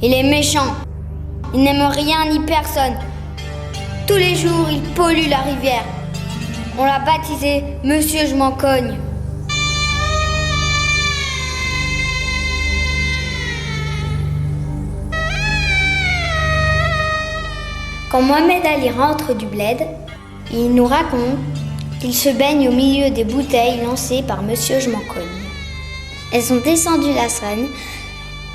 Il est méchant. Il n'aime rien ni personne. Tous les jours, il pollue la rivière. On l'a baptisé Monsieur Je m'en cogne. Quand Mohamed Ali rentre du bled, il nous raconte qu'il se baigne au milieu des bouteilles lancées par Monsieur Je m'en cogne. Elles sont descendues la Seine,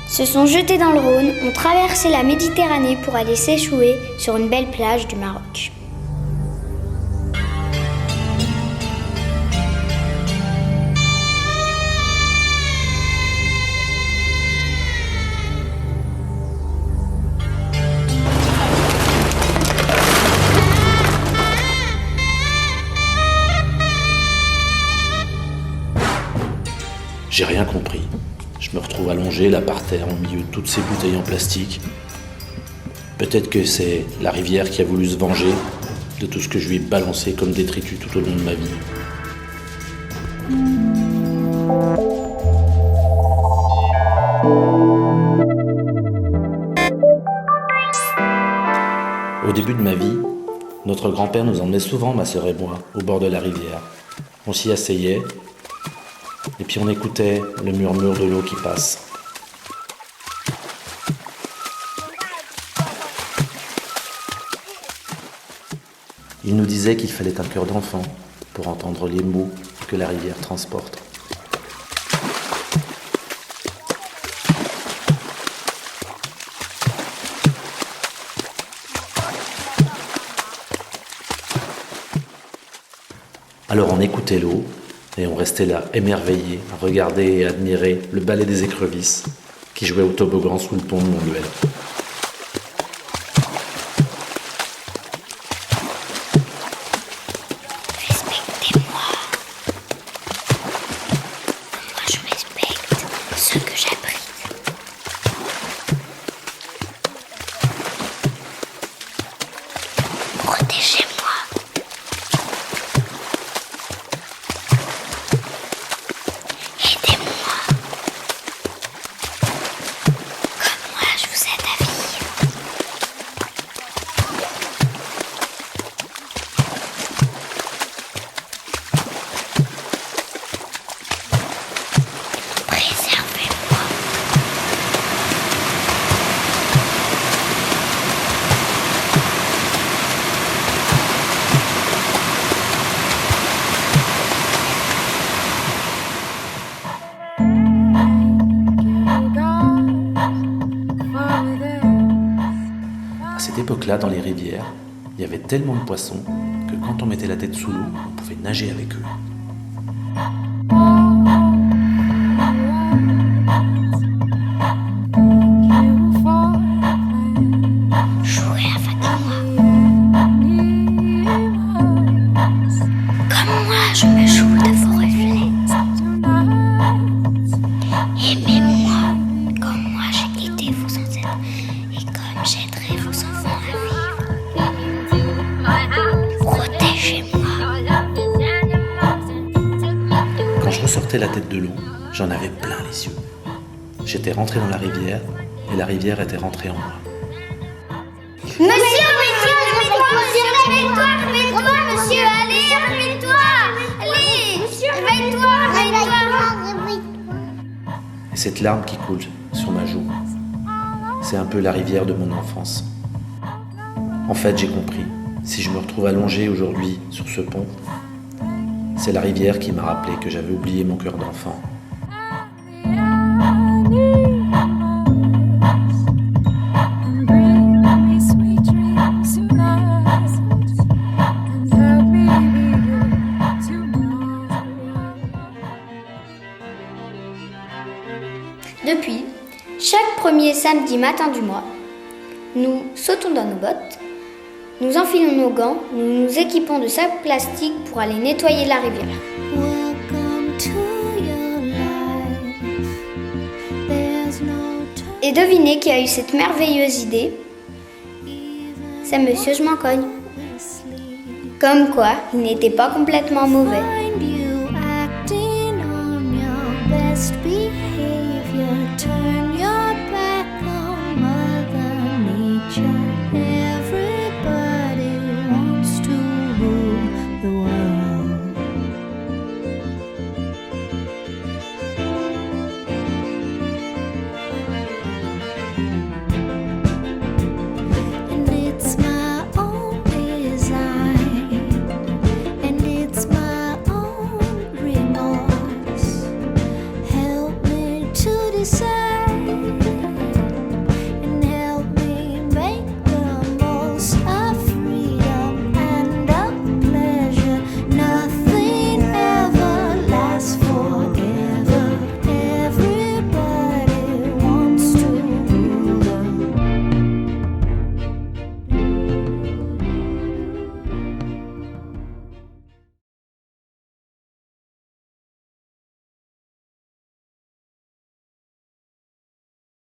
se sont jetées dans le Rhône, ont traversé la Méditerranée pour aller s'échouer sur une belle plage du Maroc. J'ai rien compris. Je me retrouve allongé là par terre au milieu de toutes ces bouteilles en plastique. Peut-être que c'est la rivière qui a voulu se venger de tout ce que je lui ai balancé comme détritus tout au long de ma vie. Au début de ma vie, notre grand-père nous emmenait souvent, ma sœur et moi, au bord de la rivière. On s'y asseyait, et puis on écoutait le murmure de l'eau qui passe. Il nous disait qu'il fallait un cœur d'enfant pour entendre les mots que la rivière transporte. Alors on écoutait l'eau, et on restait là, émerveillés, à regarder et admirer le ballet des écrevisses qui jouait au toboggan sous le pont de Montluel. Respectez-moi. Moi, je respecte ce que j'abrite. Protégez-moi. À cette époque-là, dans les rivières, il y avait tellement de poissons que quand on mettait la tête sous l'eau, on pouvait nager avec eux. Jouez avec moi. Comme moi, je me joue de vos reflets. Aimez-moi comme moi j'ai aidé vos ancêtres et comme j'aiderai vos enfants à vivre. Protégez-moi. Quand je ressortais la tête de l'eau, j'en avais plein les yeux. J'étais rentré dans la rivière et la rivière était rentrée en moi. Monsieur, réveille-toi, monsieur, allez, réveille-toi, allez, réveille-toi. Et cette larme qui coule sur ma joue, c'est un peu la rivière de mon enfance. En fait, j'ai compris, si je me retrouve allongé aujourd'hui sur ce pont, c'est la rivière qui m'a rappelé que j'avais oublié mon cœur d'enfant. Depuis, chaque premier samedi matin du mois, nous sautons dans nos bottes, nous enfilons nos gants, nous nous équipons de sacs plastiques pour aller nettoyer la rivière. Et devinez qui a eu cette merveilleuse idée? C'est Monsieur Je m'en cogne. Comme quoi, il n'était pas complètement mauvais.